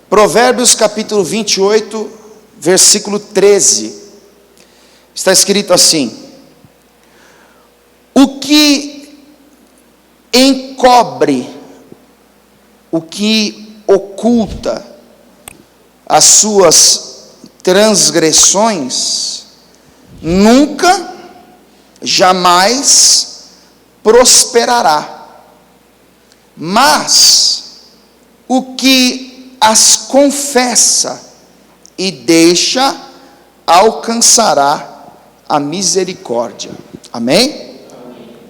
Provérbios capítulo 28, versículo 13, está escrito assim: o que encobre, o que oculta as suas transgressões, nunca, jamais prosperará, mas o que as confessa e deixa, alcançará a misericórdia. Amém?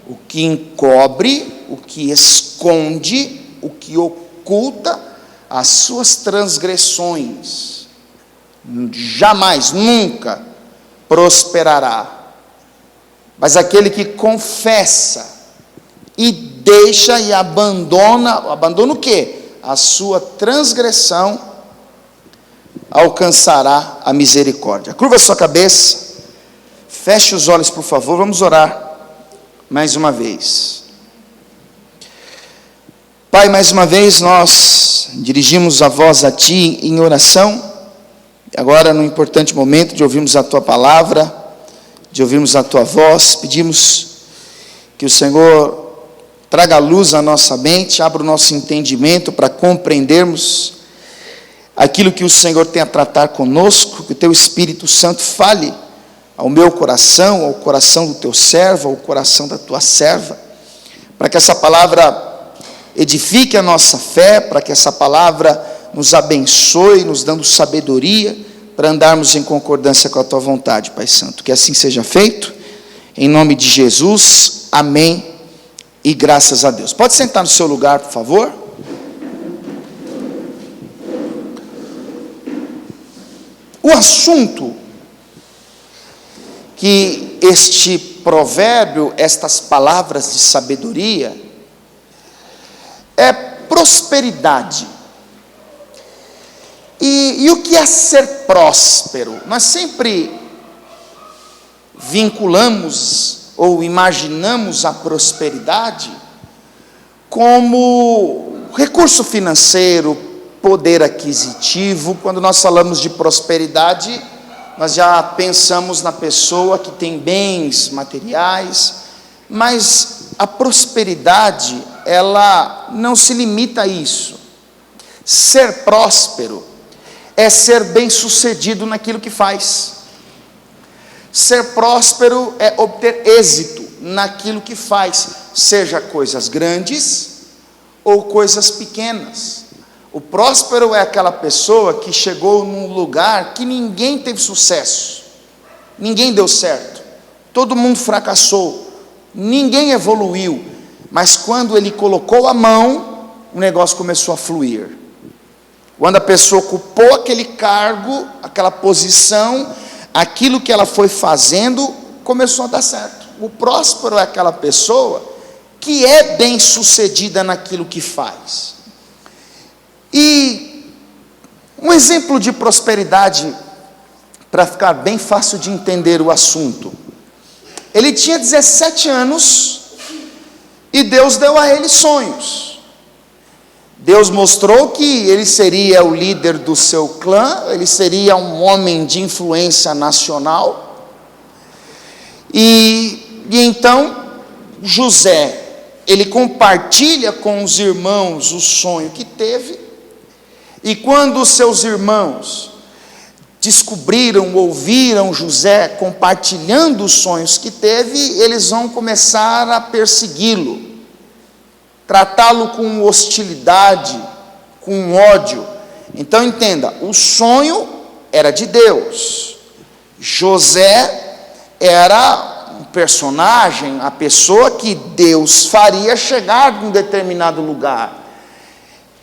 O que encobre, o que esconde, o que oculta as suas transgressões, jamais, nunca prosperará. Mas aquele que confessa e deixa e abandona o quê? A sua transgressão, alcançará a misericórdia. Curva a sua cabeça, feche os olhos, por favor, vamos orar mais uma vez. Pai, mais uma vez nós dirigimos a voz a Ti em oração, agora no importante momento de ouvirmos a Tua palavra, de ouvirmos a Tua voz, pedimos que o Senhor traga luz à nossa mente, abra o nosso entendimento para compreendermos aquilo que o Senhor tem a tratar conosco, que o Teu Espírito Santo fale ao meu coração, ao coração do Teu servo, ao coração da Tua serva, para que essa palavra edifique a nossa fé, para que essa palavra nos abençoe, nos dando sabedoria, para andarmos em concordância com a Tua vontade, Pai Santo. Que assim seja feito, em nome de Jesus, amém e graças a Deus. Pode sentar no seu lugar, por favor. O assunto que este provérbio, estas palavras de sabedoria, é prosperidade. E o que é ser próspero? Nós sempre vinculamos ou imaginamos a prosperidade como recurso financeiro, poder aquisitivo. Quando nós falamos de prosperidade, nós já pensamos na pessoa que tem bens materiais, mas a prosperidade, ela não se limita a isso. Ser próspero é ser bem-sucedido naquilo que faz. Ser próspero é obter êxito naquilo que faz, seja coisas grandes ou coisas pequenas. O próspero é aquela pessoa que chegou num lugar que ninguém teve sucesso, ninguém deu certo, todo mundo fracassou, ninguém evoluiu, mas quando ele colocou a mão, o negócio começou a fluir. Quando a pessoa ocupou aquele cargo, aquela posição, aquilo que ela foi fazendo começou a dar certo. O próspero é aquela pessoa que é bem-sucedida naquilo que faz. E um exemplo de prosperidade, para ficar bem fácil de entender o assunto. Ele tinha 17 anos e Deus deu a ele sonhos. Deus mostrou que ele seria o líder do seu clã, ele seria um homem de influência nacional. E então, José, ele compartilha com os irmãos o sonho que teve, e quando os seus irmãos descobriram, ouviram José compartilhando os sonhos que teve, eles vão começar a persegui-lo, tratá-lo com hostilidade, com ódio. Então entenda, o sonho era de Deus, José era um personagem, a pessoa que Deus faria chegar em um determinado lugar,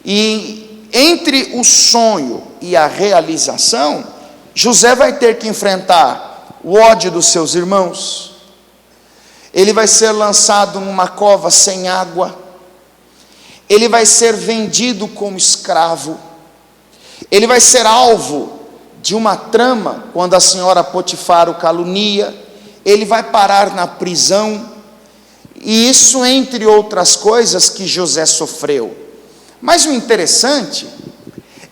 e entre o sonho e a realização, José vai ter que enfrentar o ódio dos seus irmãos, ele vai ser lançado numa cova sem água, ele vai ser vendido como escravo, ele vai ser alvo de uma trama, quando a senhora Potifar o calunia, ele vai parar na prisão, e isso entre outras coisas que José sofreu. Mas o interessante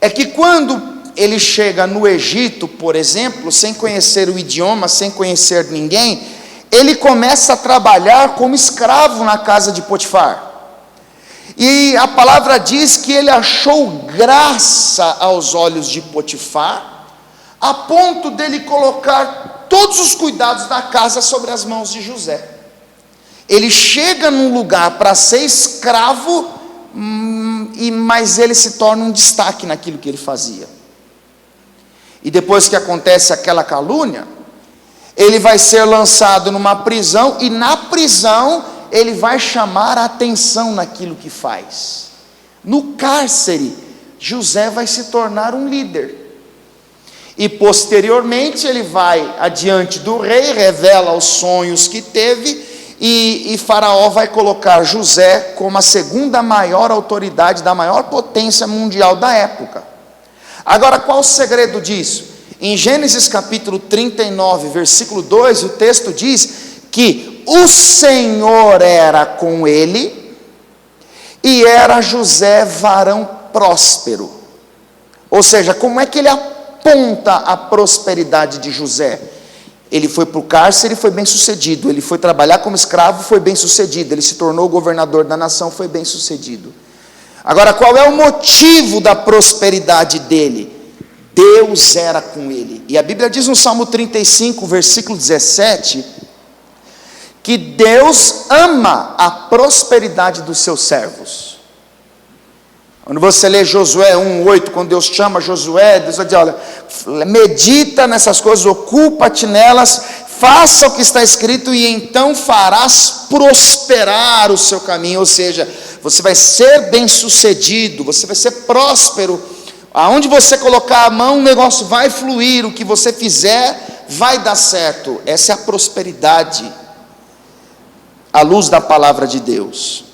é que quando ele chega no Egito, por exemplo, sem conhecer o idioma, sem conhecer ninguém, ele começa a trabalhar como escravo na casa de Potifar. E a palavra diz que ele achou graça aos olhos de Potifar, a ponto dele colocar todos os cuidados da casa sobre as mãos de José. Ele chega num lugar para ser escravo, mas ele se torna um destaque naquilo que ele fazia. E depois que acontece aquela calúnia, ele vai ser lançado numa prisão, e na prisão ele vai chamar a atenção naquilo que faz. No cárcere, José vai se tornar um líder. E posteriormente ele vai adiante do rei, revela os sonhos que teve, e Faraó vai colocar José como a segunda maior autoridade da maior potência mundial da época. Agora, qual o segredo disso? Em Gênesis capítulo 39, versículo 2, o texto diz que o Senhor era com ele, e era José varão próspero. Ou seja, como é que ele aponta a prosperidade de José? Ele foi para o cárcere e foi bem sucedido, ele foi trabalhar como escravo, foi bem sucedido, ele se tornou governador da nação, foi bem sucedido. Agora, qual é o motivo da prosperidade dele? Deus era com ele. E a Bíblia diz no Salmo 35, versículo 17, que Deus ama a prosperidade dos seus servos. Quando você lê Josué 1:8, quando Deus chama Josué, Deus vai dizer: olha, medita nessas coisas, ocupa-te nelas, faça o que está escrito, e então farás prosperar o seu caminho. Ou seja, você vai ser bem sucedido, você vai ser próspero. Aonde você colocar a mão, o negócio vai fluir, o que você fizer vai dar certo. Essa é a prosperidade à luz da palavra de Deus.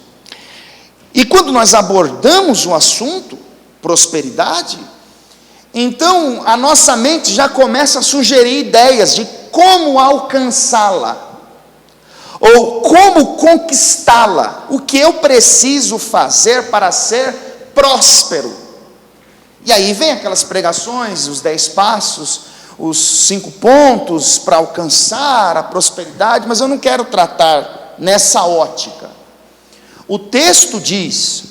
E quando nós abordamos o assunto prosperidade, então a nossa mente já começa a sugerir ideias de como alcançá-la, ou como conquistá-la, o que eu preciso fazer para ser próspero. E aí vem aquelas pregações, os 10 passos, os 5 pontos para alcançar a prosperidade, mas eu não quero tratar nessa ótica. O texto diz: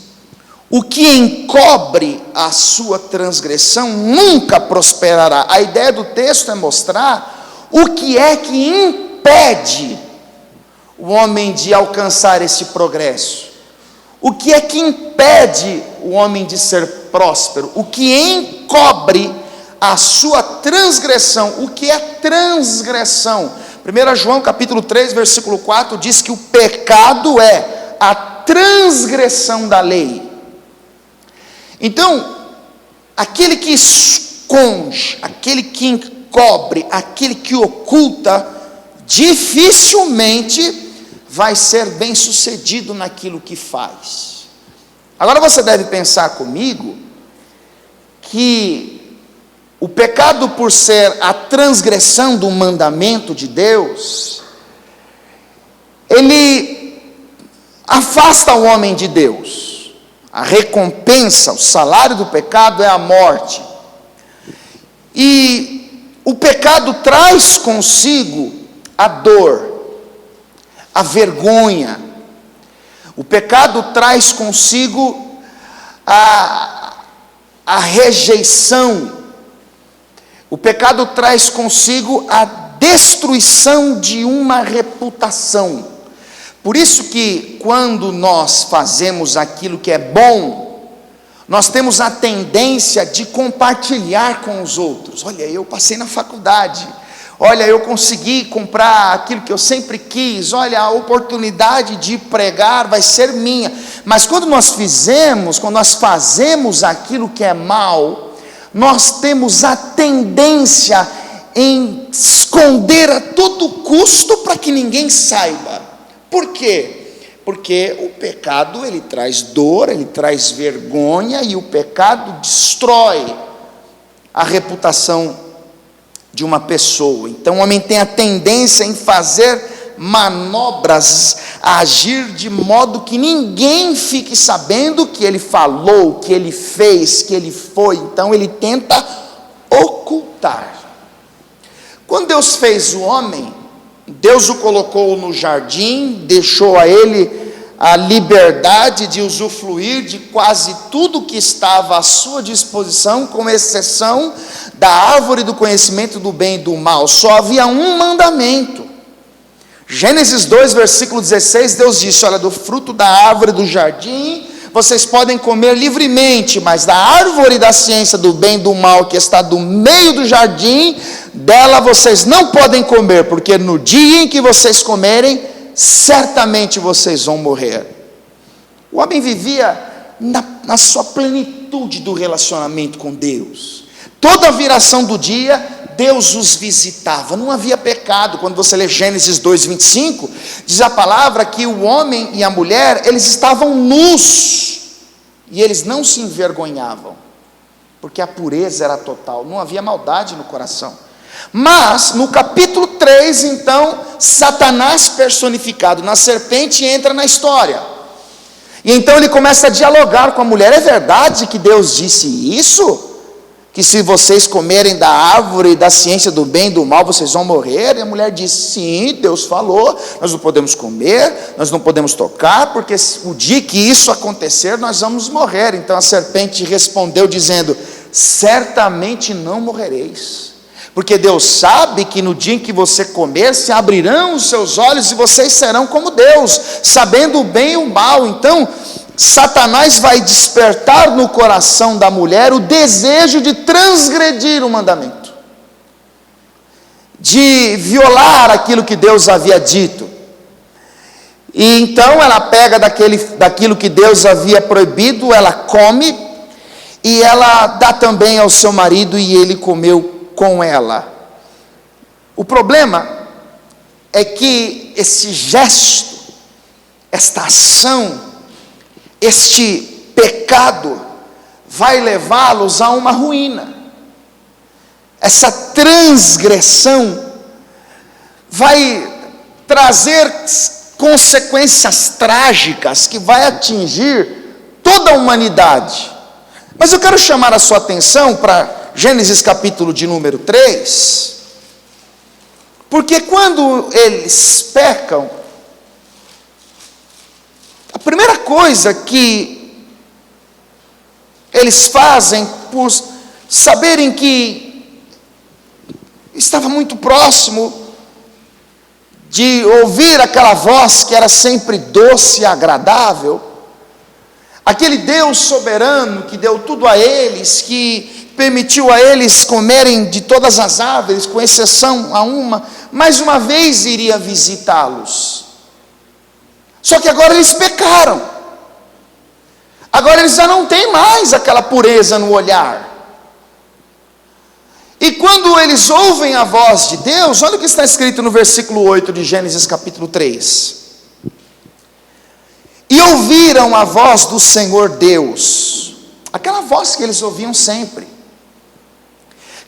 o que encobre a sua transgressão nunca prosperará. A ideia do texto é mostrar o que é que impede o homem de alcançar esse progresso. O que é que impede o homem de ser próspero? O que encobre a sua transgressão? O que é transgressão? 1 João capítulo 3, versículo 4 diz que o pecado é a transgressão da lei. Então, aquele que esconde, aquele que encobre, aquele que oculta, dificilmente vai ser bem sucedido naquilo que faz. Agora você deve pensar comigo que o pecado, por ser a transgressão do mandamento de Deus, ele afasta o homem de Deus. A recompensa, o salário do pecado é a morte. E o pecado traz consigo a dor, a vergonha. O pecado traz consigo a rejeição. O pecado traz consigo a destruição de uma reputação. Por isso que quando nós fazemos aquilo que é bom, nós temos a tendência de compartilhar com os outros. Olha, eu passei na faculdade. Olha, eu consegui comprar aquilo que eu sempre quis. Olha, a oportunidade de pregar vai ser minha. Mas quando nós fazemos aquilo que é mal, nós temos a tendência em esconder a todo custo para que ninguém saiba. Por quê? Porque o pecado, ele traz dor, ele traz vergonha, e o pecado destrói a reputação de uma pessoa. Então o homem tem a tendência em fazer manobras, a agir de modo que ninguém fique sabendo o que ele falou, o que ele fez, que ele foi. Então ele tenta ocultar. Quando Deus fez o homem, Deus o colocou no jardim, deixou a ele a liberdade de usufruir de quase tudo que estava à sua disposição, com exceção da árvore do conhecimento do bem e do mal. Só havia um mandamento. Gênesis 2, versículo 16, Deus disse: olha, do fruto da árvore do jardim vocês podem comer livremente, mas da árvore da ciência do bem e do mal, que está do meio do jardim, dela vocês não podem comer, porque no dia em que vocês comerem, certamente vocês vão morrer. O homem vivia na sua plenitude do relacionamento com Deus. Toda a viração do dia, Deus os visitava, não havia pecado. Quando você lê Gênesis 2:25, diz a palavra que o homem e a mulher, eles estavam nus, e eles não se envergonhavam, porque a pureza era total, não havia maldade no coração. Mas no capítulo 3, então, Satanás personificado na serpente entra na história, e então ele começa a dialogar com a mulher. É verdade que Deus disse isso? Que se vocês comerem da árvore da ciência do bem e do mal, vocês vão morrer? E a mulher disse: sim, Deus falou, nós não podemos comer, nós não podemos tocar, porque o dia que isso acontecer, nós vamos morrer. Então a serpente respondeu dizendo: certamente não morrereis, porque Deus sabe que no dia em que você comer, se abrirão os seus olhos e vocês serão como Deus, sabendo o bem e o mal. Então Satanás vai despertar no coração da mulher o desejo de transgredir o mandamento, de violar aquilo que Deus havia dito. E então ela pega daquilo que Deus havia proibido, ela come, e ela dá também ao seu marido, e ele comeu com ela. O problema é que esse gesto, esta ação, este pecado vai levá-los a uma ruína. Essa transgressão vai trazer consequências trágicas que vai atingir toda a humanidade. Mas eu quero chamar a sua atenção para Gênesis capítulo de número 3, porque quando eles pecam, a primeira coisa que eles fazem, por saberem que estava muito próximo de ouvir aquela voz que era sempre doce e agradável, aquele Deus soberano que deu tudo a eles, que permitiu a eles comerem de todas as árvores, com exceção a uma, mais uma vez iria visitá-los. Só que agora eles pecaram, agora eles já não têm mais aquela pureza no olhar. E quando eles ouvem a voz de Deus, olha o que está escrito no versículo 8 de Gênesis capítulo 3. E ouviram a voz do Senhor Deus, aquela voz que eles ouviam sempre,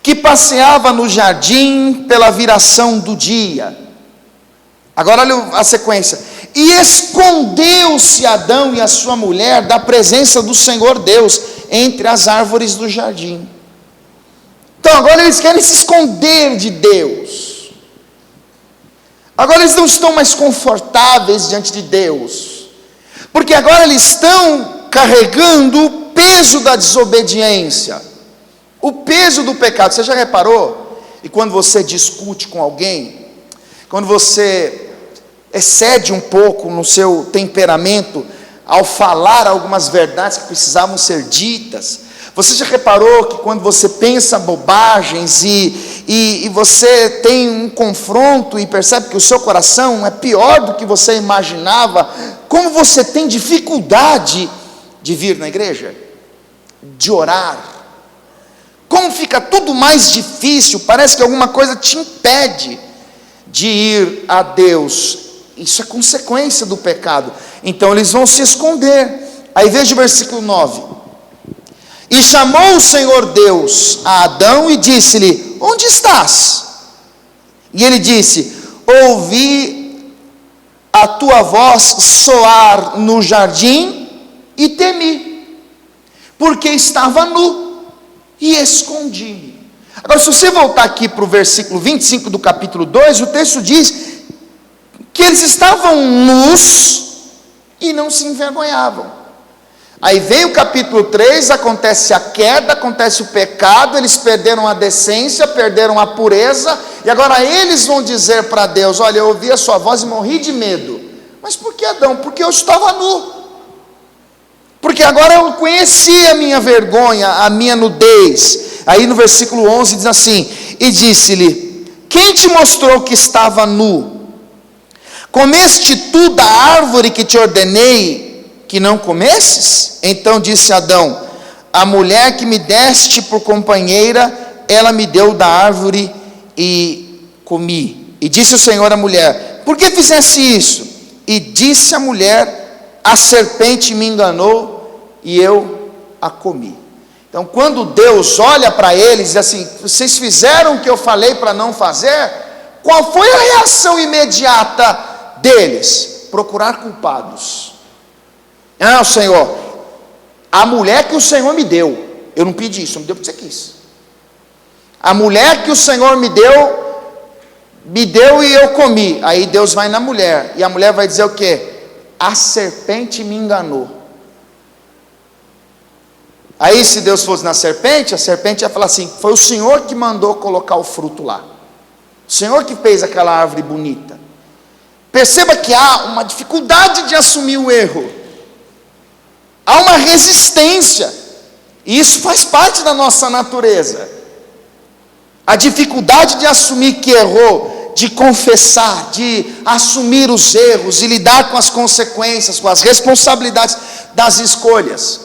que passeava no jardim pela viração do dia. Agora olha a sequência: e escondeu-se Adão e a sua mulher da presença do Senhor Deus entre as árvores do jardim. Então agora eles querem se esconder de Deus, agora eles não estão mais confortáveis diante de Deus, porque agora eles estão carregando o peso da desobediência, o peso do pecado. Você já reparou? E quando você discute com alguém, quando você excede um pouco no seu temperamento ao falar algumas verdades que precisavam ser ditas, você já reparou que quando você pensa bobagens e você tem um confronto e percebe que o seu coração é pior do que você imaginava, como você tem dificuldade de vir na igreja, de orar, como fica tudo mais difícil, parece que alguma coisa te impede de ir a Deus. Isso é consequência do pecado. Então eles vão se esconder. Aí veja o versículo 9. E chamou o Senhor Deus a Adão e disse-lhe: onde estás? E ele disse: ouvi a tua voz soar no jardim e temi, porque estava nu e escondi-me. Agora, se você voltar aqui para o versículo 25 do capítulo 2, o texto diz que eles estavam nus e não se envergonhavam. Aí vem o capítulo 3, acontece a queda, acontece o pecado, eles perderam a decência, perderam a pureza, e agora eles vão dizer para Deus: olha, eu ouvi a sua voz e morri de medo. Mas por que, Adão? Porque eu estava nu. Porque agora eu conheci a minha vergonha, a minha nudez. Aí no versículo 11 diz assim: e disse-lhe: quem te mostrou que estava nu? Comeste tu da árvore que te ordenei que não comesses? Então disse Adão: a mulher que me deste por companheira, ela me deu da árvore e comi. E disse o Senhor à mulher: por que fizeste isso? E disse a mulher: a serpente me enganou e eu a comi. Então, quando Deus olha para eles e diz assim: vocês fizeram o que eu falei para não fazer, qual foi a reação imediata deles? Procurar culpados. Ah, Senhor, a mulher que o Senhor me deu, eu não pedi isso, me deu porque você quis. A mulher que o Senhor me deu e eu comi. Aí Deus vai na mulher, e a mulher vai dizer o quê? A serpente me enganou. Aí se Deus fosse na serpente, a serpente ia falar assim: foi o Senhor que mandou colocar o fruto lá, o Senhor que fez aquela árvore bonita. Perceba que há uma dificuldade de assumir o erro, há uma resistência, e isso faz parte da nossa natureza, a dificuldade de assumir que errou, de confessar, de assumir os erros e lidar com as consequências, com as responsabilidades das escolhas.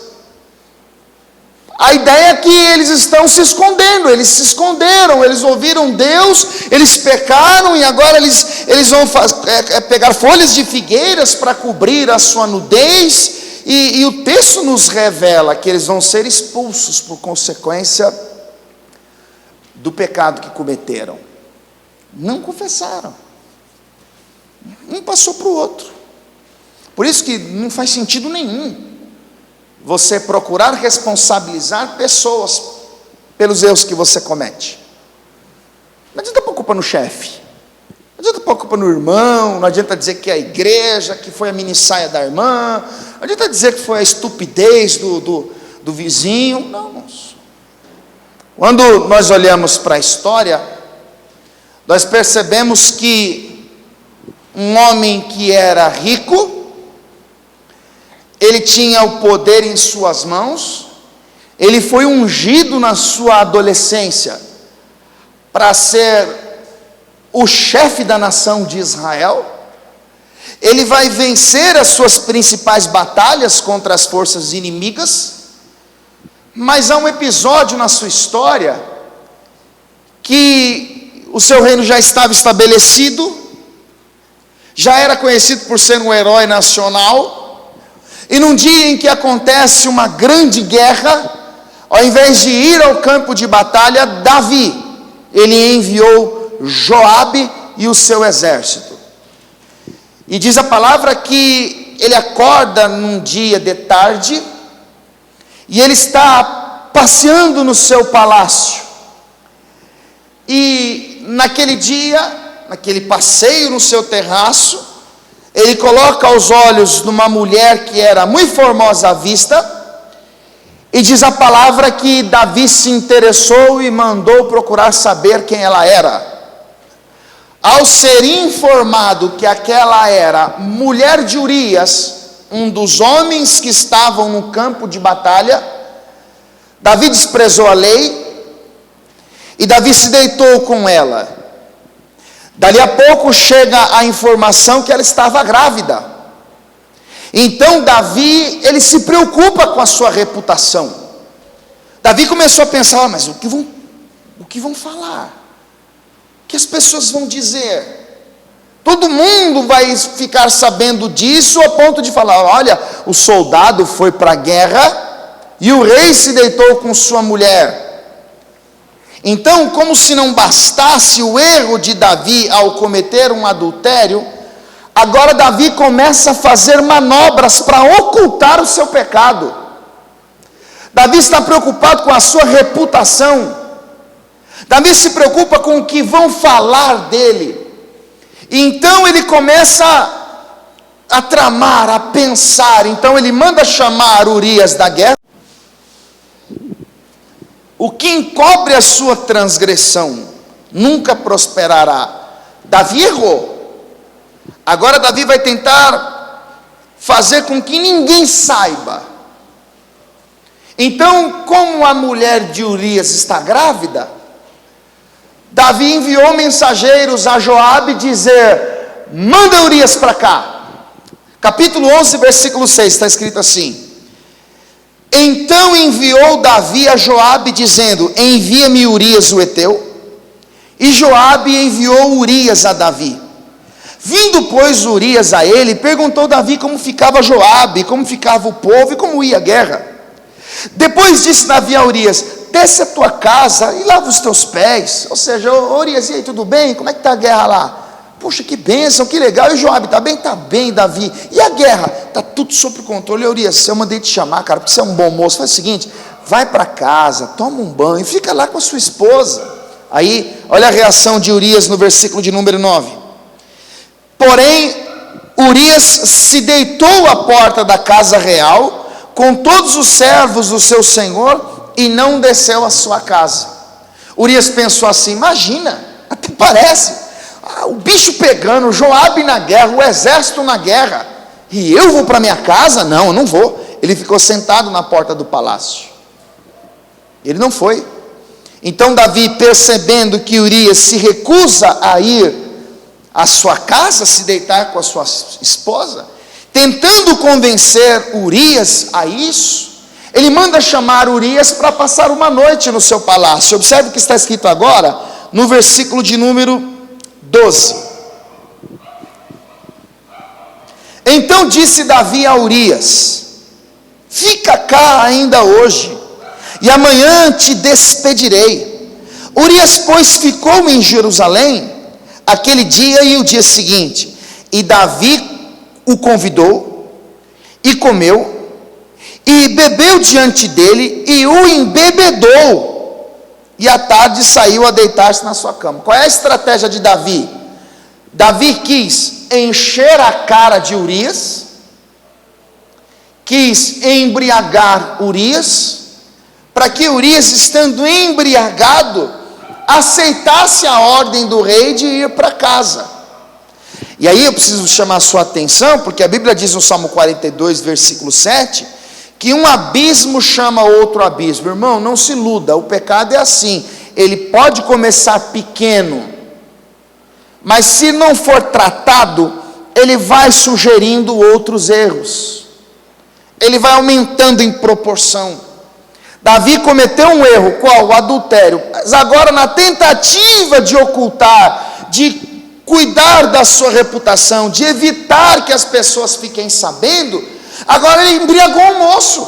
A ideia é que eles estão se escondendo, eles se esconderam, eles ouviram Deus, eles pecaram, e agora eles vão pegar folhas de figueiras para cobrir a sua nudez, e o texto nos revela que eles vão ser expulsos por consequência do pecado que cometeram. Não confessaram, um passou para o outro. Por isso que não faz sentido nenhum você procurar responsabilizar pessoas pelos erros que você comete. Não adianta pôr culpa no chefe, não adianta pôr culpa no irmão, não adianta dizer que é a igreja, que foi a minissaia da irmã, não adianta dizer que foi a estupidez do vizinho. Não. Quando nós olhamos para a história, nós percebemos que um homem que era rico, ele tinha o poder em suas mãos, ele foi ungido na sua adolescência para ser o chefe da nação de Israel. Ele vai vencer as suas principais batalhas contra as forças inimigas, mas há um episódio na sua história que o seu reino já estava estabelecido, já era conhecido por ser um herói nacional. E num dia em que acontece uma grande guerra, ao invés de ir ao campo de batalha, Davi, ele enviou Joabe e o seu exército. E diz a palavra que ele acorda num dia de tarde, e ele está passeando no seu palácio. E naquele dia, naquele passeio no seu terraço, ele coloca os olhos numa mulher que era muito formosa à vista, e diz a palavra que Davi se interessou e mandou procurar saber quem ela era. Ao ser informado que aquela era mulher de Urias, um dos homens que estavam no campo de batalha, Davi desprezou a lei, e Davi se deitou com ela. Dali a pouco chega a informação que ela estava grávida. Então Davi, ele se preocupa com a sua reputação. Davi começou a pensar: mas o que vão falar? O que as pessoas vão dizer? Todo mundo vai ficar sabendo disso, a ponto de falar: olha, o soldado foi para a guerra e o rei se deitou com sua mulher. Então, como se não bastasse o erro de Davi ao cometer um adultério, Agora Davi começa a fazer manobras para ocultar o seu pecado. Davi está preocupado com a sua reputação. Davi se preocupa com o que vão falar dele. Então ele começa a tramar, a pensar. Então ele manda chamar Urias da guerra. O que encobre a sua transgressão nunca prosperará. Davi errou. Agora Davi vai tentar fazer com que ninguém saiba. Então, como a mulher de Urias está grávida, Davi enviou mensageiros a Joabe dizer: manda Urias para cá. Capítulo 11, versículo 6, está escrito assim: então enviou Davi a Joabe dizendo: envia-me Urias o Heteu. E Joabe enviou Urias a Davi. Vindo, pois, Urias a ele, perguntou Davi como ficava Joabe, como ficava o povo e como ia a guerra. Depois disse Davi a Urias: desce a tua casa e lava os teus pés. Ou seja, Urias, e aí, tudo bem? Como é que está a guerra lá? Poxa, que bênção, que legal. E Joabe, está bem? Está bem, Davi. E a guerra? Está tudo sob controle. Urias, eu mandei te chamar, cara, porque você é um bom moço. Faz o seguinte, vai para casa, toma um banho e fica lá com a sua esposa. Aí, olha a reação de Urias no versículo de número 9. Porém, Urias se deitou à porta da casa real, com todos os servos do seu senhor, e não desceu à sua casa. Urias pensou assim: imagina, até parece, o bicho pegando, Joabe na guerra, o exército na guerra, e eu vou para minha casa? Não, eu não vou. Ele ficou sentado na porta do palácio, ele não foi. Então Davi, percebendo que Urias se recusa a ir à sua casa, se deitar com a sua esposa, tentando convencer Urias a isso, ele manda chamar Urias para passar uma noite no seu palácio. Observe o que está escrito agora, no versículo de número 12. Então disse Davi a Urias: fica cá ainda hoje, e amanhã te despedirei. Urias, pois, ficou em Jerusalém aquele dia e o dia seguinte, e Davi o convidou, e comeu, e bebeu diante dele, e o embebedou, e à tarde saiu a deitar-se na sua cama. Qual é a estratégia de Davi? Davi quis encher a cara de Urias, quis embriagar Urias, para que Urias, estando embriagado, aceitasse a ordem do rei de ir para casa. E aí eu preciso chamar a sua atenção, porque a Bíblia diz no Salmo 42, versículo 7, que um abismo chama outro abismo. Irmão, não se iluda, o pecado é assim, ele pode começar pequeno, mas se não for tratado, ele vai sugerindo outros erros, ele vai aumentando em proporção. Davi cometeu um erro, qual? O adultério. Mas agora, na tentativa de ocultar, de cuidar da sua reputação, de evitar que as pessoas fiquem sabendo, agora ele embriagou o moço.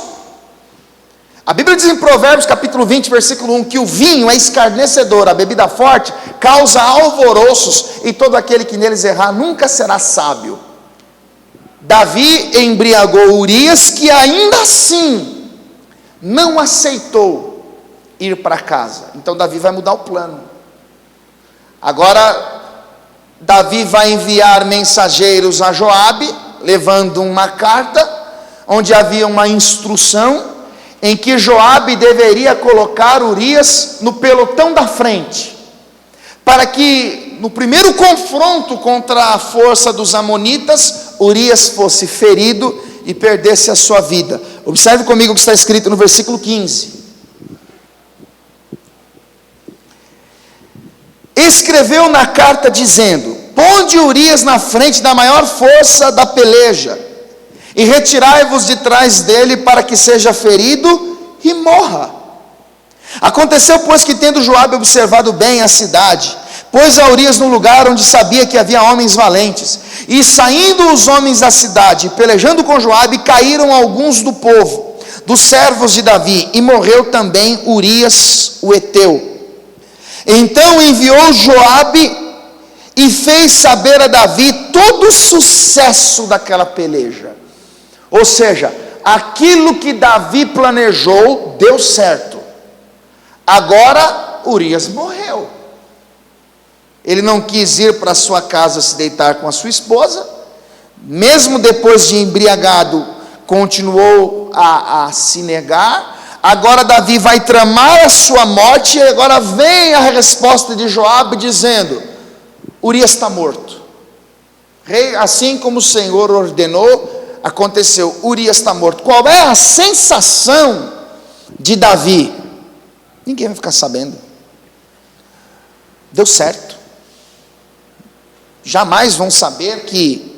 A Bíblia diz em Provérbios capítulo 20, versículo 1, que o vinho é escarnecedor, a bebida forte causa alvoroços, e todo aquele que neles errar nunca será sábio. Davi embriagou Urias, que ainda assim não aceitou ir para casa. Então Davi vai mudar o plano. Agora Davi vai enviar mensageiros a Joabe, levando uma carta, onde havia uma instrução, em que Joabe deveria colocar Urias no pelotão da frente, para que no primeiro confronto contra a força dos amonitas, Urias fosse ferido e perdesse a sua vida. Observe comigo o que está escrito no versículo 15. Escreveu na carta dizendo: ponde Urias na frente da maior força da peleja, e retirai-vos de trás dele, para que seja ferido e morra. Aconteceu, pois, que tendo Joabe observado bem a cidade, pôs a Urias no lugar onde sabia que havia homens valentes, e saindo os homens da cidade, pelejando com Joabe, caíram alguns do povo, dos servos de Davi, e morreu também Urias o Heteu. Então enviou Joabe e fez saber a Davi todo o sucesso daquela peleja. Ou seja, aquilo que Davi planejou deu certo. Agora Urias morreu. Ele não quis ir para sua casa se deitar com a sua esposa, mesmo depois de embriagado, continuou a se negar. Agora Davi vai tramar a sua morte, e agora vem a resposta de Joabe dizendo: Urias está morto. Rei, assim como o Senhor ordenou, aconteceu, Urias está morto. Qual é a sensação de Davi? Ninguém vai ficar sabendo. Deu certo. Jamais vão saber que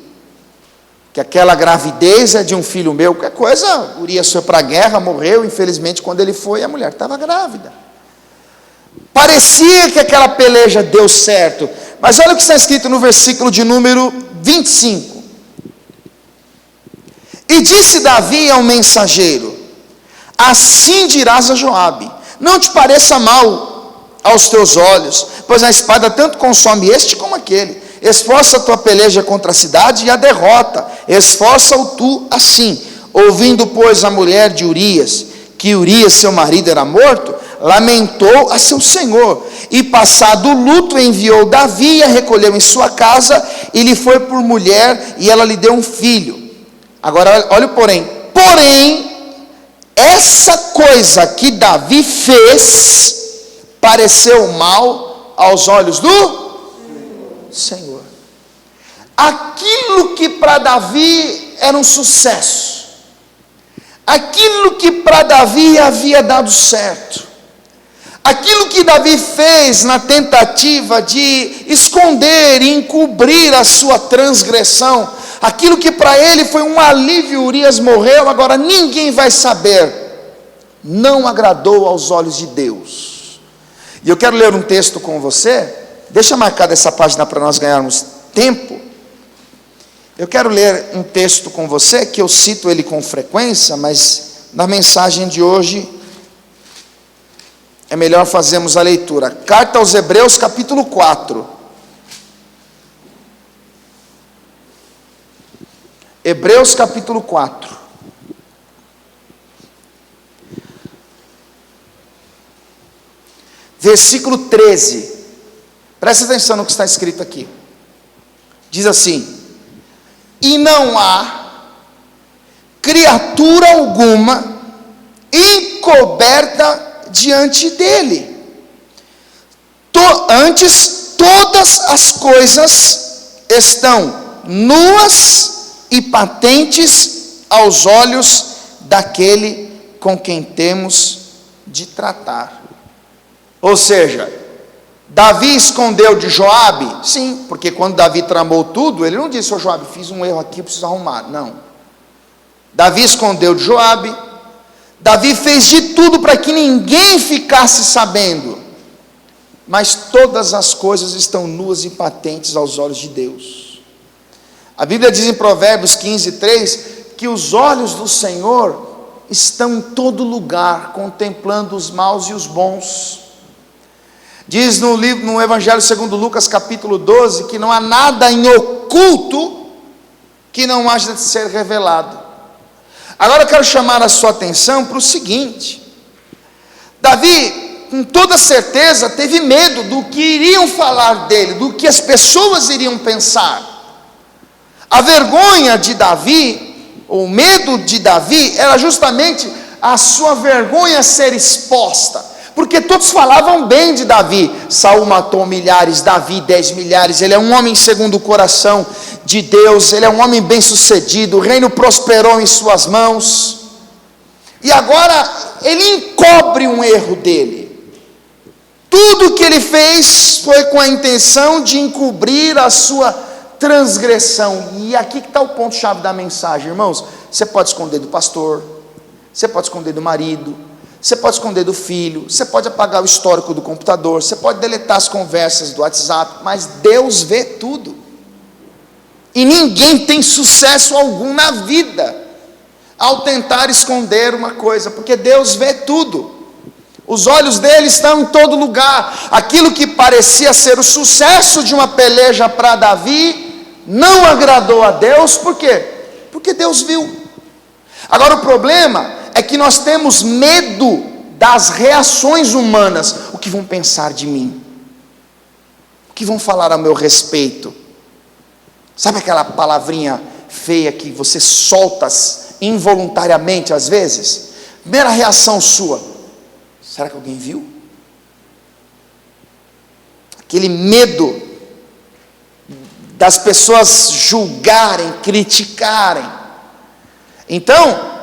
aquela gravidez é de um filho meu. Qualquer coisa, Urias foi para a guerra, morreu, infelizmente quando ele foi, a mulher estava grávida. Parecia que aquela peleja deu certo, mas olha o que está escrito no versículo de número 25. E disse Davi ao mensageiro: assim dirás a Joabe: não te pareça mal aos teus olhos, pois a espada tanto consome este como aquele. Esforça a tua peleja contra a cidade e a derrota, esforça-o tu assim. Ouvindo, pois, a mulher de Urias, que Urias, seu marido, era morto, lamentou a seu senhor, e passado o luto, enviou Davi, a recolheu em sua casa, e lhe foi por mulher, e ela lhe deu um filho. Agora, olha o porém, essa coisa que Davi fez, pareceu mal aos olhos do Senhor. Aquilo que para Davi era um sucesso, aquilo que para Davi havia dado certo, aquilo que Davi fez na tentativa de esconder e encobrir a sua transgressão, aquilo que para ele foi um alívio, Urias morreu, agora ninguém vai saber, não agradou aos olhos de Deus. E eu quero ler um texto com você. Deixa marcada essa página para nós ganharmos tempo. Eu quero ler um texto com você, que eu cito ele com frequência, mas na mensagem de hoje é melhor fazermos a leitura. Carta aos Hebreus, capítulo 4. Hebreus, capítulo 4. Versículo 13. Presta atenção no que está escrito aqui. Diz assim: e não há criatura alguma encoberta diante dele. Antes, todas as coisas estão nuas e patentes aos olhos daquele com quem temos de tratar. Ou seja, Davi escondeu de Joabe? Sim, porque quando Davi tramou tudo, ele não disse: ô Joabe, fiz um erro aqui, preciso arrumar. Não. Davi escondeu de Joabe. Davi fez de tudo para que ninguém ficasse sabendo. Mas todas as coisas estão nuas e patentes aos olhos de Deus. A Bíblia diz em Provérbios 15:3 que os olhos do Senhor estão em todo lugar, contemplando os maus e os bons. Diz no Evangelho segundo Lucas, capítulo 12, que não há nada em oculto que não haja de ser revelado. Agora eu quero chamar a sua atenção para o seguinte: Davi, com toda certeza, teve medo do que iriam falar dele, do que as pessoas iriam pensar. A vergonha de Davi, o medo de Davi, era justamente a sua vergonha ser exposta. Porque todos falavam bem de Davi. Saul matou milhares, Davi 10 milhares. Ele é um homem segundo o coração de Deus. Ele é um homem bem sucedido. O reino prosperou em suas mãos. E agora ele encobre um erro dele. Tudo que ele fez foi com a intenção de encobrir a sua transgressão. E aqui que está o ponto-chave da mensagem, irmãos. Você pode esconder do pastor, você pode esconder do marido, você pode esconder do filho, você pode apagar o histórico do computador, você pode deletar as conversas do WhatsApp, mas Deus vê tudo. E ninguém tem sucesso algum na vida ao tentar esconder uma coisa, porque Deus vê tudo. Os olhos dele estão em todo lugar. Aquilo que parecia ser o sucesso de uma peleja para Davi, não agradou a Deus. Por quê? Porque Deus viu. Agora o problema é que nós temos medo das reações humanas. O que vão pensar de mim? O que vão falar a meu respeito? Sabe aquela palavrinha feia que você solta involuntariamente às vezes? Primeira reação sua: será que alguém viu? Aquele medo das pessoas julgarem, criticarem. Então,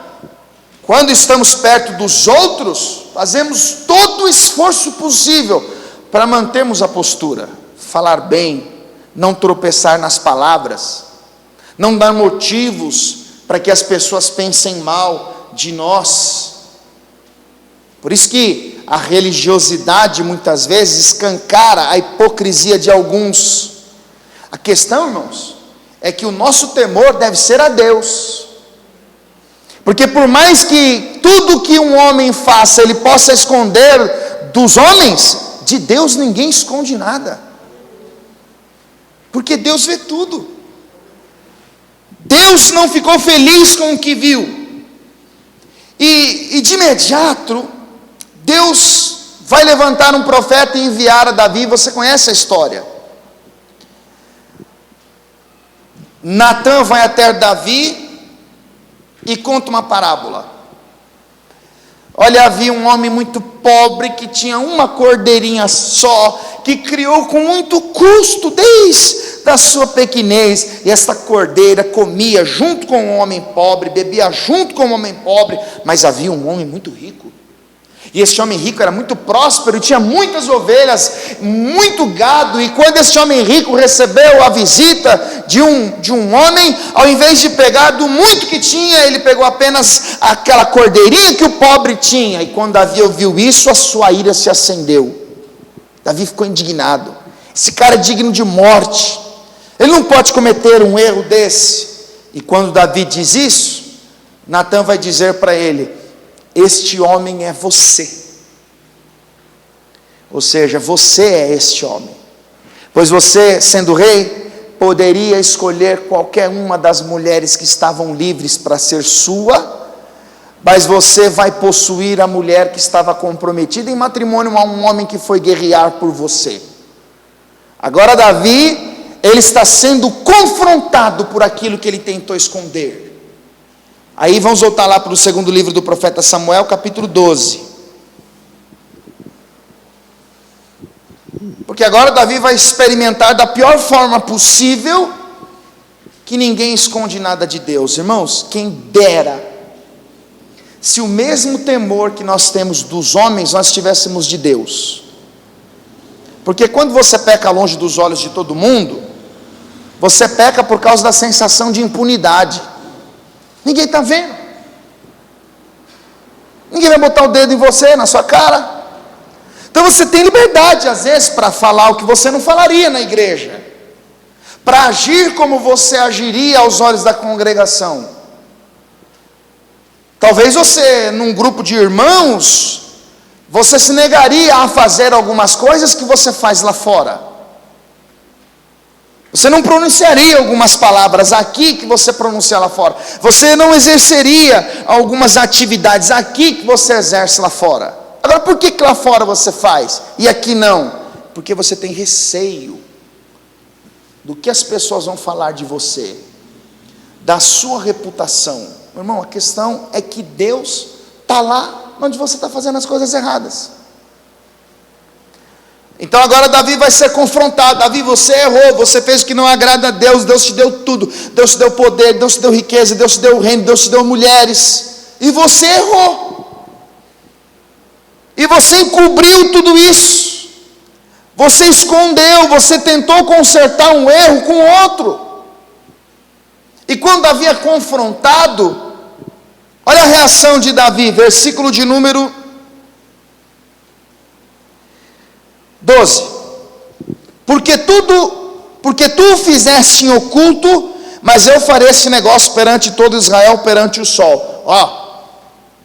quando estamos perto dos outros, fazemos todo o esforço possível para mantermos a postura, falar bem, não tropeçar nas palavras, não dar motivos para que as pessoas pensem mal de nós. Por isso que a religiosidade muitas vezes escancara a hipocrisia de alguns. A questão, irmãos, é que o nosso temor deve ser a Deus. Porque por mais que tudo que um homem faça ele possa esconder dos homens, de Deus ninguém esconde nada. Porque Deus vê tudo. Deus não ficou feliz com o que viu. E de imediato, Deus vai levantar um profeta e enviar a Davi. Você conhece a história. Natã vai até Davi e conta uma parábola. Olha, havia um homem muito pobre que tinha uma cordeirinha só, que criou com muito custo desde a sua pequenez, e esta cordeira comia junto com o homem pobre, bebia junto com o homem pobre. Mas havia um homem muito rico, e esse homem rico era muito próspero, tinha muitas ovelhas, muito gado. E quando esse homem rico recebeu a visita de um homem, ao invés de pegar do muito que tinha, ele pegou apenas aquela cordeirinha que o pobre tinha. E quando Davi ouviu isso, a sua ira se acendeu. Davi ficou indignado. Esse cara é digno de morte, ele não pode cometer um erro desse. E quando Davi diz isso, Natã vai dizer para ele: este homem é você. Ou seja, você é este homem. Pois você, sendo rei, poderia escolher qualquer uma das mulheres que estavam livres para ser sua, mas você vai possuir a mulher que estava comprometida em matrimônio a um homem que foi guerrear por você. Agora Davi, ele está sendo confrontado por aquilo que ele tentou esconder. Aí vamos voltar lá para o segundo livro do profeta Samuel, capítulo 12. Porque agora Davi vai experimentar da pior forma possível, que ninguém esconde nada de Deus. Irmãos, quem dera se o mesmo temor que nós temos dos homens, nós tivéssemos de Deus. Porque quando você peca longe dos olhos de todo mundo, você peca por causa da sensação de impunidade. Ninguém está vendo. Ninguém vai botar o dedo em você, na sua cara. Então você tem liberdade às vezes para falar o que você não falaria na igreja, para agir como você agiria aos olhos da congregação. Talvez você, num grupo de irmãos, você se negaria a fazer algumas coisas que você faz lá fora. Você não pronunciaria algumas palavras aqui que você pronuncia lá fora. Você não exerceria algumas atividades aqui que você exerce lá fora. Agora, por que lá fora você faz e aqui não? Porque você tem receio do que as pessoas vão falar de você, da sua reputação. Meu irmão, a questão é que Deus está lá onde você está fazendo as coisas erradas. Então agora Davi vai ser confrontado. Davi, você errou, você fez o que não agrada a Deus. Deus te deu tudo, Deus te deu poder, Deus te deu riqueza, Deus te deu reino, Deus te deu mulheres, e você errou, e você encobriu tudo isso, você escondeu, você tentou consertar um erro com outro. E quando Davi é confrontado, olha a reação de Davi, versículo de número 12. Porque tu o fizeste em oculto, mas eu farei esse negócio perante todo Israel, perante o sol.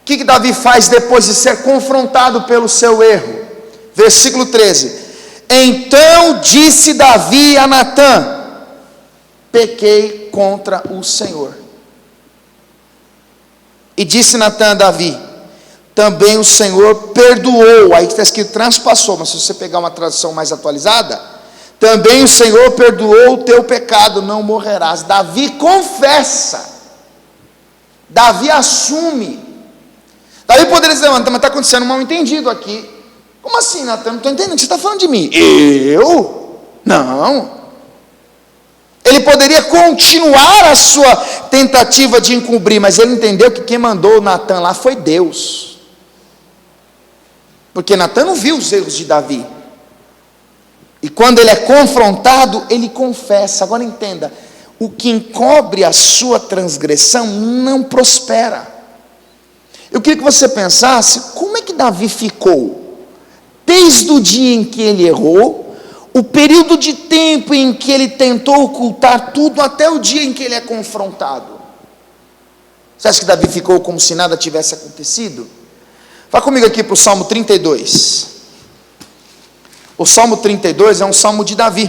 O que Davi faz depois de ser confrontado pelo seu erro? Versículo 13: então disse Davi a Natã: pequei contra o Senhor. E disse Natã a Davi: também o Senhor perdoou. Aí está escrito transpassou, mas se você pegar uma tradução mais atualizada, também o Senhor perdoou o teu pecado, não morrerás. Davi confessa, Davi assume. Davi poderia dizer: mas está acontecendo um mal entendido aqui. Como assim, Natã? Não estou entendendo, você está falando de mim? Eu? Não. Ele poderia continuar a sua tentativa de encobrir, mas ele entendeu que quem mandou Natã lá foi Deus. Porque Natã não viu os erros de Davi. E quando ele é confrontado, ele confessa. Agora entenda, o que encobre a sua transgressão não prospera. Eu queria que você pensasse, como é que Davi ficou? Desde o dia em que ele errou, o período de tempo em que ele tentou ocultar tudo, até o dia em que ele é confrontado. Você acha que Davi ficou como se nada tivesse acontecido? Vá comigo aqui para o Salmo 32. O Salmo 32 é um salmo de Davi.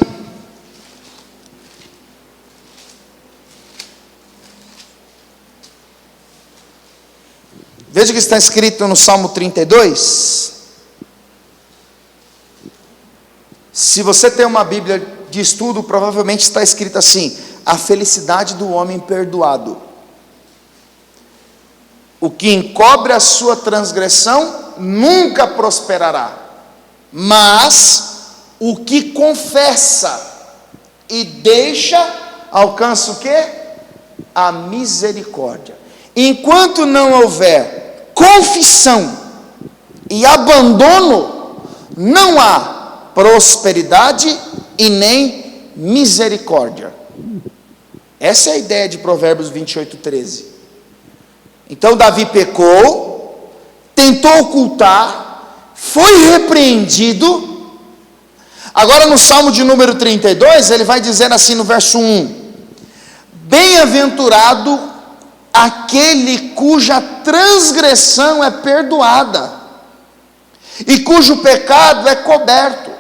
Veja o que está escrito no Salmo 32. Se você tem uma Bíblia de estudo, provavelmente está escrito assim: a felicidade do homem perdoado. O que encobre a sua transgressão nunca prosperará, mas o que confessa e deixa, alcança o quê? A misericórdia. Enquanto não houver confissão e abandono, não há prosperidade e nem misericórdia. Essa é a ideia de Provérbios 28:13. Então Davi pecou, tentou ocultar, foi repreendido. Agora no Salmo de número 32, ele vai dizer assim no verso 1: bem-aventurado aquele cuja transgressão é perdoada e cujo pecado é coberto.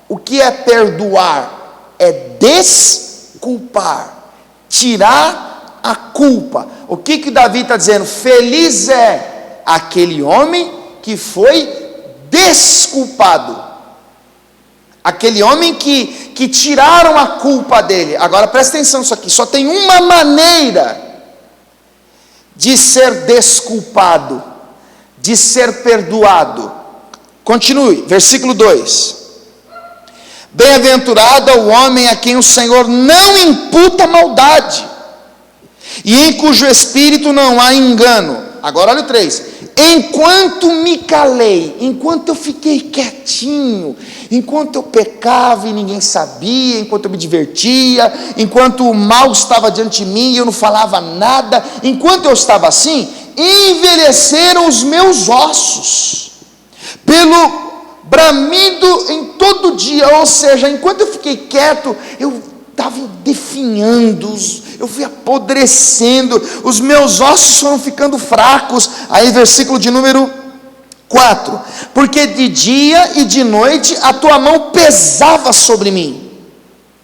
O que é perdoar? É desculpar, tirar a culpa. O que Davi está dizendo? Feliz é aquele homem que foi desculpado, aquele homem que tiraram a culpa dele. Agora presta atenção nisso aqui, só tem uma maneira de ser desculpado, de ser perdoado. Continue, versículo 2: bem-aventurado é o homem a quem o Senhor não imputa maldade, e em cujo espírito não há engano. Agora olha o 3: enquanto me calei, enquanto eu fiquei quietinho, enquanto eu pecava e ninguém sabia, enquanto eu me divertia, enquanto o mal estava diante de mim e eu não falava nada, enquanto eu estava assim, envelheceram os meus ossos pelo bramido em todo dia. Ou seja, enquanto eu fiquei quieto, eu estava definhando, eu fui apodrecendo, os meus ossos foram ficando fracos. Aí versículo de número 4: porque de dia e de noite a tua mão pesava sobre mim.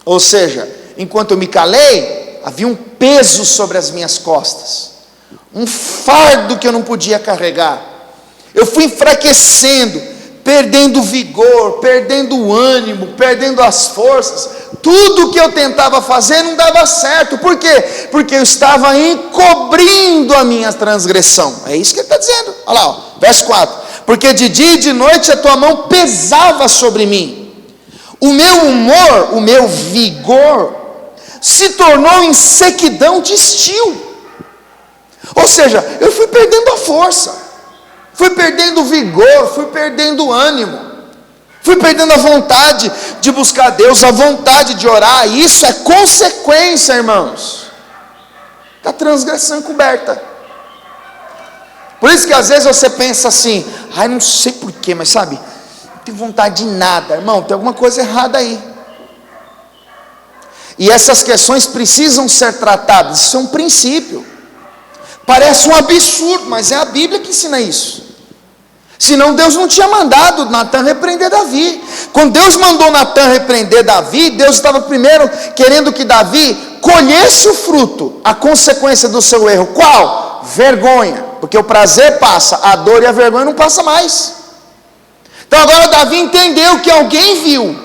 Ou seja, enquanto eu me calei, havia um peso sobre as minhas costas, um fardo que eu não podia carregar. Eu fui enfraquecendo, perdendo vigor, perdendo ânimo, perdendo as forças. Tudo que eu tentava fazer não dava certo. Por quê? Porque eu estava encobrindo a minha transgressão. É isso que ele está dizendo. Olha lá, verso 4: porque de dia e de noite a tua mão pesava sobre mim. O meu humor, o meu vigor se tornou em sequidão de estio. Ou seja, eu fui perdendo a força, fui perdendo o vigor, fui perdendo o ânimo, fui perdendo a vontade de buscar Deus, a vontade de orar. Isso é consequência, irmãos, da transgressão encoberta. Por isso que às vezes você pensa assim: ai, não sei porquê, mas sabe, não tenho vontade de nada. Irmão, tem alguma coisa errada aí. E essas questões precisam ser tratadas. Isso é um princípio. Parece um absurdo, mas é a Bíblia que ensina isso. Senão Deus não tinha mandado Natan repreender Davi. Quando Deus mandou Natan repreender Davi, Deus estava primeiro querendo que Davi colhesse o fruto, a consequência do seu erro. Qual? Vergonha. Porque o prazer passa, a dor e a vergonha não passa mais. Então agora Davi entendeu que alguém viu,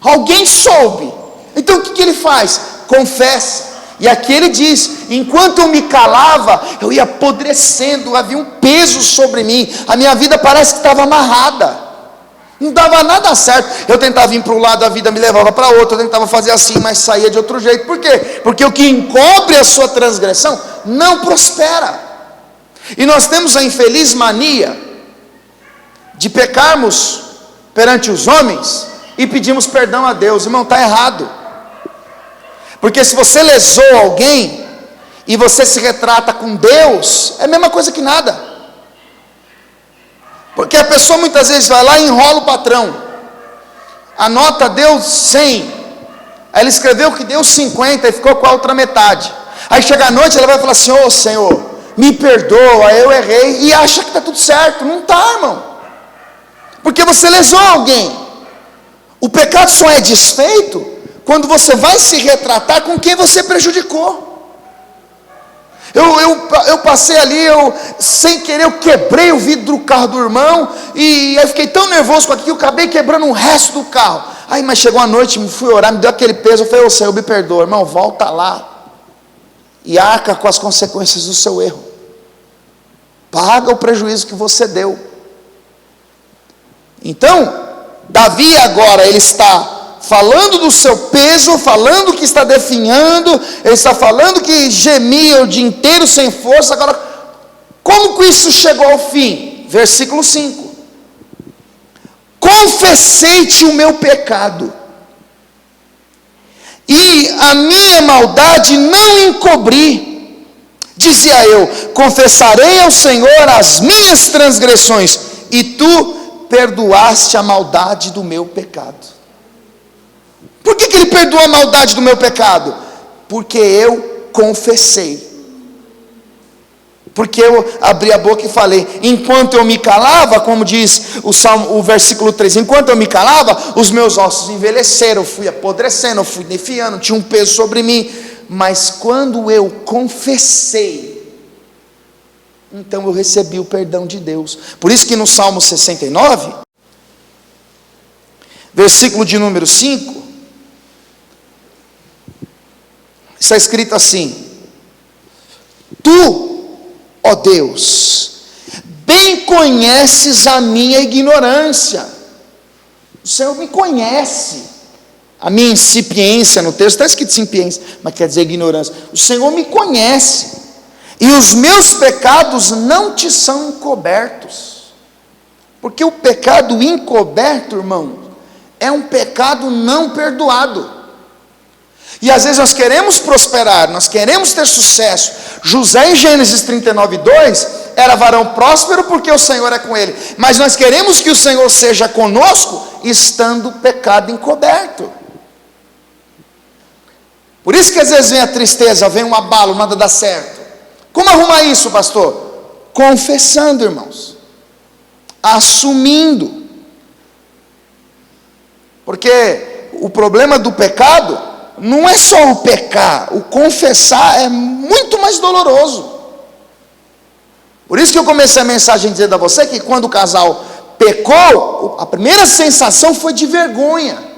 alguém soube. Então o que ele faz? Confessa. E aqui ele diz: enquanto eu me calava, eu ia apodrecendo, havia um peso sobre mim, a minha vida parece que estava amarrada, não dava nada certo. Eu tentava ir para um lado, a vida me levava para outro, eu tentava fazer assim, mas saía de outro jeito. Por quê? Porque o que encobre a sua transgressão não prospera. E nós temos a infeliz mania de pecarmos perante os homens e pedimos perdão a Deus. Irmão, está errado. Porque se você lesou alguém e você se retrata com Deus, é a mesma coisa que nada. Porque a pessoa muitas vezes vai lá e enrola o patrão. A nota deu 100, aí ele escreveu que deu 50 e ficou com a outra metade. Aí chega à noite, ela vai falar assim: ô Senhor, me perdoa, eu errei, e acha que está tudo certo. Não está, irmão, porque você lesou alguém. O pecado só é desfeito quando você vai se retratar com quem você prejudicou. Eu passei ali, sem querer, eu quebrei o vidro do carro do irmão, e eu fiquei tão nervoso com aquilo, eu acabei quebrando o resto do carro. Aí, mas chegou a noite, me fui orar, me deu aquele peso, eu falei: ô Senhor, me perdoa. Irmão, volta lá e arca com as consequências do seu erro. Paga o prejuízo que você deu. Então, Davi agora, ele está falando do seu peso, falando que está definhando, ele está falando que gemia o dia inteiro sem força. Agora, como que isso chegou ao fim? Versículo 5: confessei-te o meu pecado, e a minha maldade não encobri. Dizia eu: confessarei ao Senhor as minhas transgressões, e tu perdoaste a maldade do meu pecado. Por que ele perdoou a maldade do meu pecado? Porque eu confessei. Porque eu abri a boca e falei. Enquanto eu me calava, como diz o versículo 3, enquanto eu me calava, os meus ossos envelheceram, eu fui apodrecendo, eu fui defiando, tinha um peso sobre mim. Mas quando eu confessei, então eu recebi o perdão de Deus. Por isso que no Salmo 69, versículo de número 5, está escrito assim: tu, ó Deus, bem conheces a minha ignorância. O Senhor me conhece. A minha incipiência, no texto está escrito incipiência, mas quer dizer ignorância. O Senhor me conhece, e os meus pecados não te são encobertos. Porque o pecado encoberto, irmão, é um pecado não perdoado. E às vezes nós queremos prosperar, nós queremos ter sucesso. José, em Gênesis 39:2, era varão próspero porque o Senhor é com ele. Mas nós queremos que o Senhor seja conosco, estando o pecado encoberto. Por isso que às vezes vem a tristeza, vem um abalo, nada dá certo. Como arrumar isso, pastor? Confessando, irmãos, assumindo. Porque o problema do pecado não é só o pecar, o confessar é muito mais doloroso. Por isso que eu comecei a mensagem dizendo a você que quando o casal pecou, a primeira sensação foi de vergonha.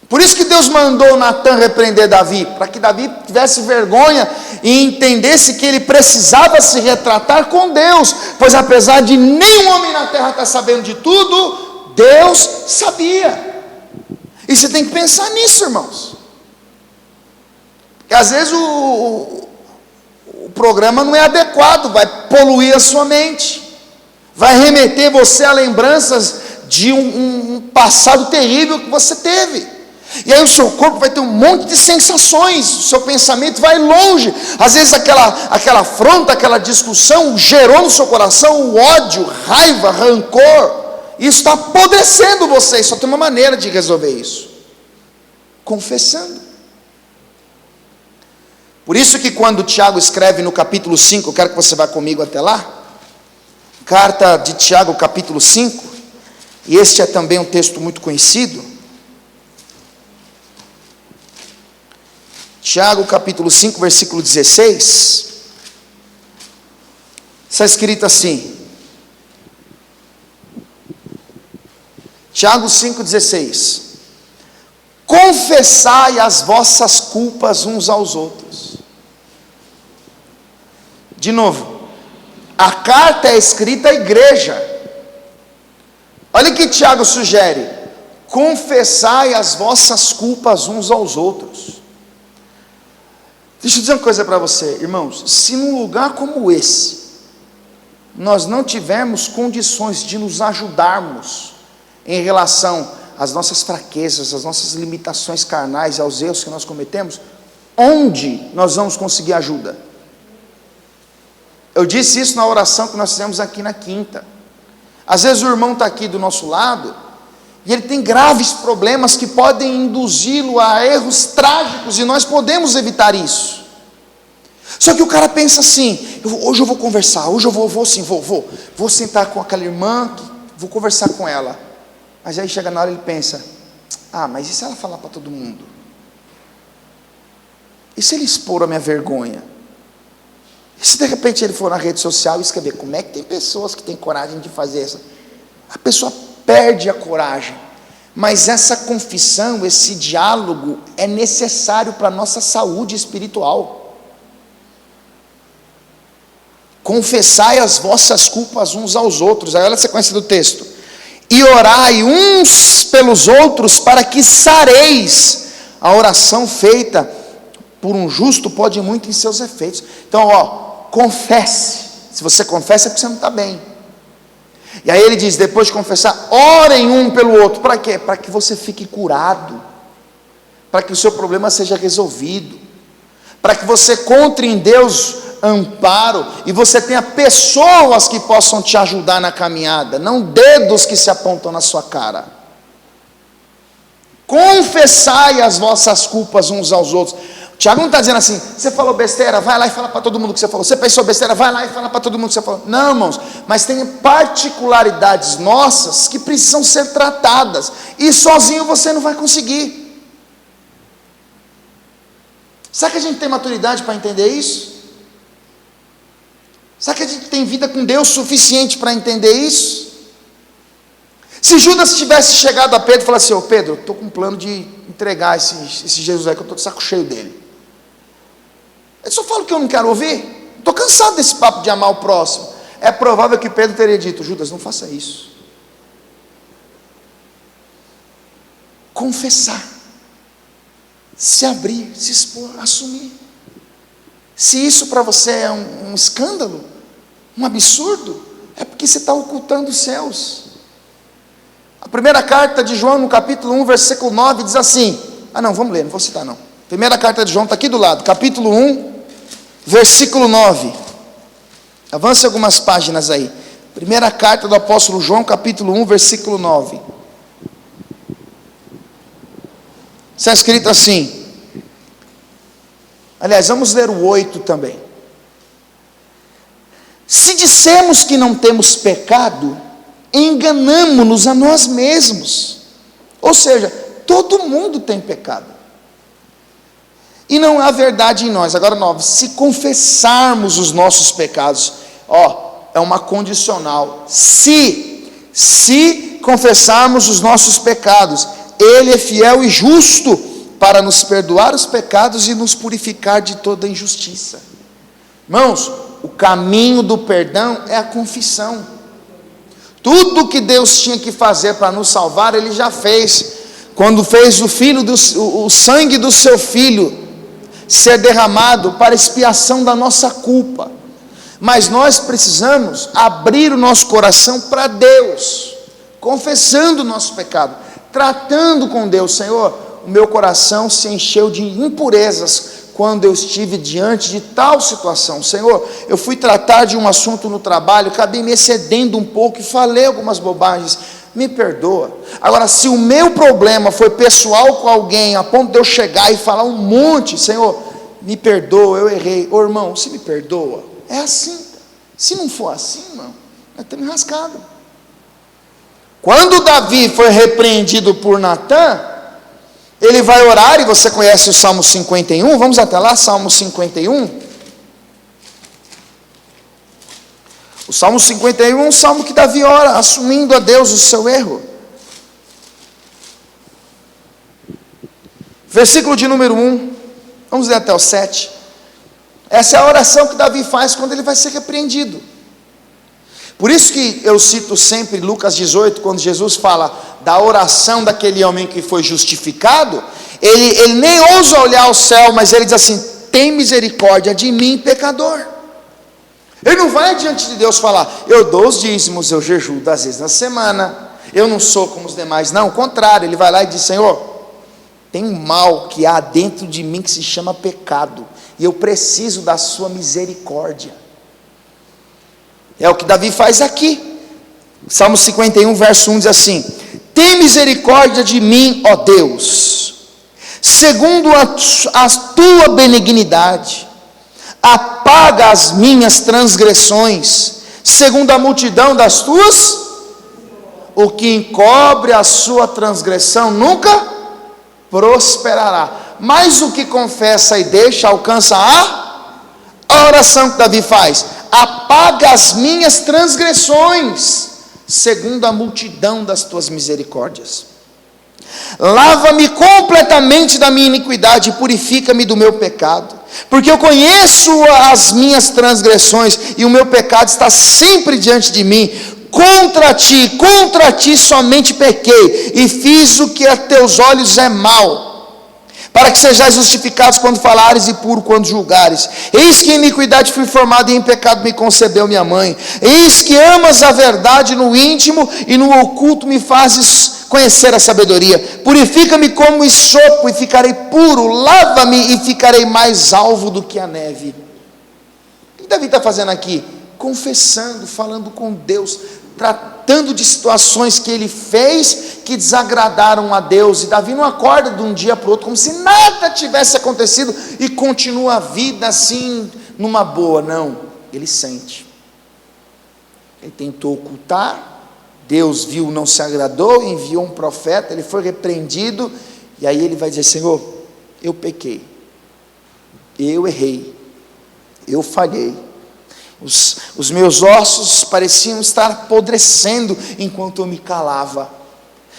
Por isso que Deus mandou Natan repreender Davi, para que Davi tivesse vergonha e entendesse que ele precisava se retratar com Deus, pois apesar de nenhum homem na terra estar sabendo de tudo, Deus sabia. E você tem que pensar nisso, irmãos. Porque às vezes o programa não é adequado, vai poluir a sua mente, vai remeter você a lembranças de um passado terrível que você teve. E aí o seu corpo vai ter um monte de sensações, o seu pensamento vai longe. Às vezes aquela afronta, aquela discussão gerou no seu coração o ódio, raiva, rancor. Isso está apodrecendo você. Só tem uma maneira de resolver isso: confessando. Por isso que quando Tiago escreve no capítulo 5, eu quero que você vá comigo até lá, carta de Tiago, capítulo 5, e este é também um texto muito conhecido. Tiago, capítulo 5, versículo 16, está escrito assim, Tiago 5,16, confessai as vossas culpas uns aos outros. De novo, a carta é escrita à igreja. Olha o que Tiago sugere: confessai as vossas culpas uns aos outros. Deixa eu dizer uma coisa para você, irmãos, se num lugar como esse, nós não tivermos condições de nos ajudarmos em relação às nossas fraquezas, às nossas limitações carnais, aos erros que nós cometemos, onde nós vamos conseguir ajuda? Eu disse isso na oração que nós fizemos aqui na quinta. Às vezes o irmão está aqui do nosso lado, e ele tem graves problemas que podem induzi-lo a erros trágicos, e nós podemos evitar isso. Só que o cara pensa assim: hoje eu vou conversar, hoje eu vou sentar com aquela irmã, vou conversar com ela. Mas aí chega na hora e ele pensa: mas e se ela falar para todo mundo? E se ele expor a minha vergonha? E se de repente ele for na rede social e escrever? Como é que tem pessoas que têm coragem de fazer isso? A pessoa perde a coragem. Mas essa confissão, esse diálogo é necessário para a nossa saúde espiritual. Confessai as vossas culpas uns aos outros. Aí olha a sequência do texto: e orai uns pelos outros para que sareis. A oração feita por um justo pode muito em seus efeitos. Então, confesse. Se você confessa é porque você não está bem. E aí ele diz, depois de confessar, orem um pelo outro. Para quê? Para que você fique curado, para que o seu problema seja resolvido, para que você encontre em Deus amparo, e você tenha pessoas que possam te ajudar na caminhada, não dedos que se apontam na sua cara. Confessai as vossas culpas uns aos outros. Tiago não está dizendo assim: você falou besteira, vai lá e fala para todo mundo que você falou. Você pensou besteira, vai lá e fala para todo mundo que você falou. Não, irmãos, mas tem particularidades nossas que precisam ser tratadas, e sozinho você não vai conseguir. Será que a gente tem maturidade para entender isso? Será que a gente tem vida com Deus suficiente para entender isso? Se Judas tivesse chegado a Pedro e falasse assim: Pedro, estou com um plano de entregar esse Jesus aí, que eu estou de saco cheio dele. Eu só falo que eu não quero ouvir. Estou cansado desse papo de amar o próximo. É provável que Pedro teria dito: Judas, não faça isso. Confessar, se abrir, se expor, assumir. Se isso para você é um escândalo, um absurdo, é porque você está ocultando os céus. A primeira carta de João, no capítulo 1, versículo 9, diz assim: não, vamos ler, não vou citar não. Primeira carta de João, está aqui do lado, capítulo 1, versículo 9. Avance algumas páginas aí. Primeira carta do apóstolo João, capítulo 1, versículo 9. Está escrito assim. Aliás, vamos ler o 8 também. Se dissemos que não temos pecado, enganamo-nos a nós mesmos. Ou seja, todo mundo tem pecado. E não há verdade em nós. Agora 9, se confessarmos os nossos pecados, é uma condicional. Se confessarmos os nossos pecados, Ele é fiel e justo para nos perdoar os pecados e nos purificar de toda injustiça. Irmãos, o caminho do perdão é a confissão. Tudo que Deus tinha que fazer para nos salvar, Ele já fez. Quando fez o sangue do seu Filho ser derramado para expiação da nossa culpa. Mas nós precisamos abrir o nosso coração para Deus, confessando o nosso pecado, tratando com Deus. Senhor, o meu coração se encheu de impurezas quando eu estive diante de tal situação. Senhor, eu fui tratar de um assunto no trabalho, acabei me excedendo um pouco e falei algumas bobagens, me perdoa. Agora, se o meu problema foi pessoal com alguém, a ponto de eu chegar e falar um monte, Senhor, me perdoa, eu errei. Ô irmão, você me perdoa? É assim. Se não for assim, irmão, nós estamos enrascados. Quando Davi foi repreendido por Natã, ele vai orar, e você conhece o Salmo 51, vamos até lá, Salmo 51. O Salmo 51 é um salmo que Davi ora, assumindo a Deus o seu erro. Versículo de número 1, vamos ler até o 7. Essa é a oração que Davi faz quando ele vai ser repreendido. Por isso que eu cito sempre Lucas 18, quando Jesus fala da oração daquele homem que foi justificado, ele nem ousa olhar ao céu, mas ele diz assim: tem misericórdia de mim, pecador. Ele não vai diante de Deus falar: eu dou os dízimos, eu jejuo 10 vezes na semana, eu não sou como os demais. Não, o contrário, ele vai lá e diz: Senhor, tem um mal que há dentro de mim que se chama pecado, e eu preciso da sua misericórdia. É o que Davi faz aqui. Salmo 51, verso 1 diz assim: tem misericórdia de mim, ó Deus, segundo a tua benignidade, apaga as minhas transgressões, segundo a multidão das tuas, o que encobre a sua transgressão nunca prosperará, mas o que confessa e deixa alcança a oração que Davi faz: apaga as minhas transgressões, segundo a multidão das tuas misericórdias. Lava-me completamente da minha iniquidade e purifica-me do meu pecado, porque eu conheço as minhas transgressões e o meu pecado está sempre diante de mim. Contra ti somente pequei e fiz o que a teus olhos é mal, para que sejais justificados quando falares e puro quando julgares. Eis que em iniquidade fui formado e em pecado me concebeu minha mãe. Eis que amas a verdade no íntimo e no oculto me fazes conhecer a sabedoria. Purifica-me como esopo e ficarei puro, lava-me e ficarei mais alvo do que a neve. O que Davi está fazendo aqui? Confessando, falando com Deus, tratando de situações que ele fez que desagradaram a Deus. E Davi não acorda de um dia para o outro como se nada tivesse acontecido e continua a vida assim numa boa. Não, ele sente. Ele tentou ocultar, Deus viu, não se agradou, enviou um profeta, ele foi repreendido, e aí ele vai dizer: Senhor, eu pequei, eu errei, eu falhei. Os meus ossos pareciam estar apodrecendo enquanto eu me calava.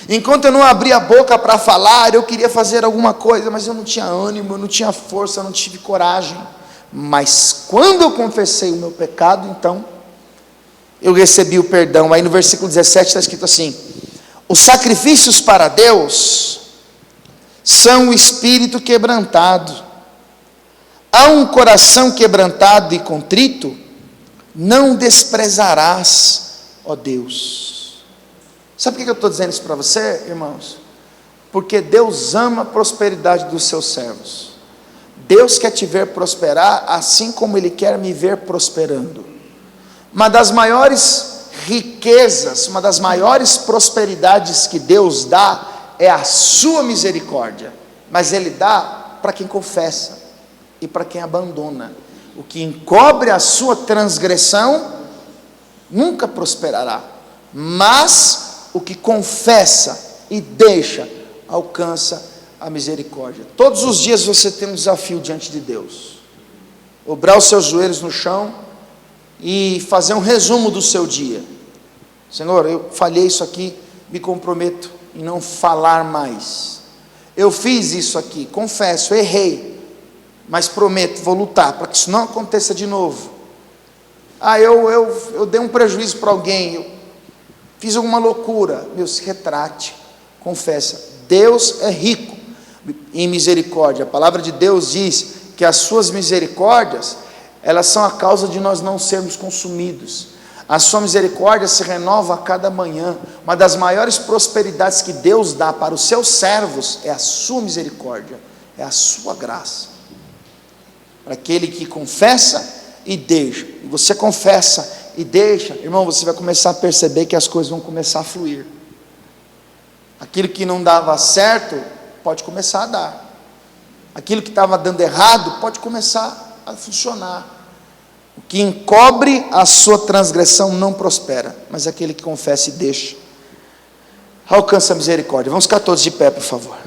Enquanto eu não abria a boca para falar, eu queria fazer alguma coisa, mas eu não tinha ânimo, eu não tinha força, eu não tive coragem. Mas quando eu confessei o meu pecado, então eu recebi o perdão. Aí no versículo 17 está escrito assim: os sacrifícios para Deus são o espírito quebrantado. Há um coração quebrantado e contrito não desprezarás, ó Deus. Sabe por que eu estou dizendo isso para você, irmãos? Porque Deus ama a prosperidade dos seus servos. Deus quer te ver prosperar, assim como Ele quer me ver prosperando. Uma das maiores riquezas, uma das maiores prosperidades que Deus dá, é a sua misericórdia. Mas Ele dá para quem confessa e para quem abandona. O que encobre a sua transgressão nunca prosperará, mas o que confessa e deixa alcança a misericórdia. Todos os dias você tem um desafio diante de Deus: dobrar os seus joelhos no chão e fazer um resumo do seu dia. Senhor, eu falhei isso aqui, me comprometo em não falar mais. Eu fiz isso aqui, confesso, errei, mas prometo, vou lutar para que isso não aconteça de novo. Eu dei um prejuízo para alguém, eu fiz alguma loucura. Meu, se retrate, confessa. Deus é rico em misericórdia. A palavra de Deus diz que as suas misericórdias, elas são a causa de nós não sermos consumidos. A sua misericórdia se renova a cada manhã. Uma das maiores prosperidades que Deus dá para os seus servos é a sua misericórdia, é a sua graça. Para aquele que confessa e deixa. E você confessa e deixa, irmão, você vai começar a perceber que as coisas vão começar a fluir. Aquilo que não dava certo, pode começar a dar. aquilo que estava dando errado pode começar a funcionar. O que encobre a sua transgressão não prospera, mas aquele que confessa e deixa alcança a misericórdia. Vamos ficar todos de pé, por favor.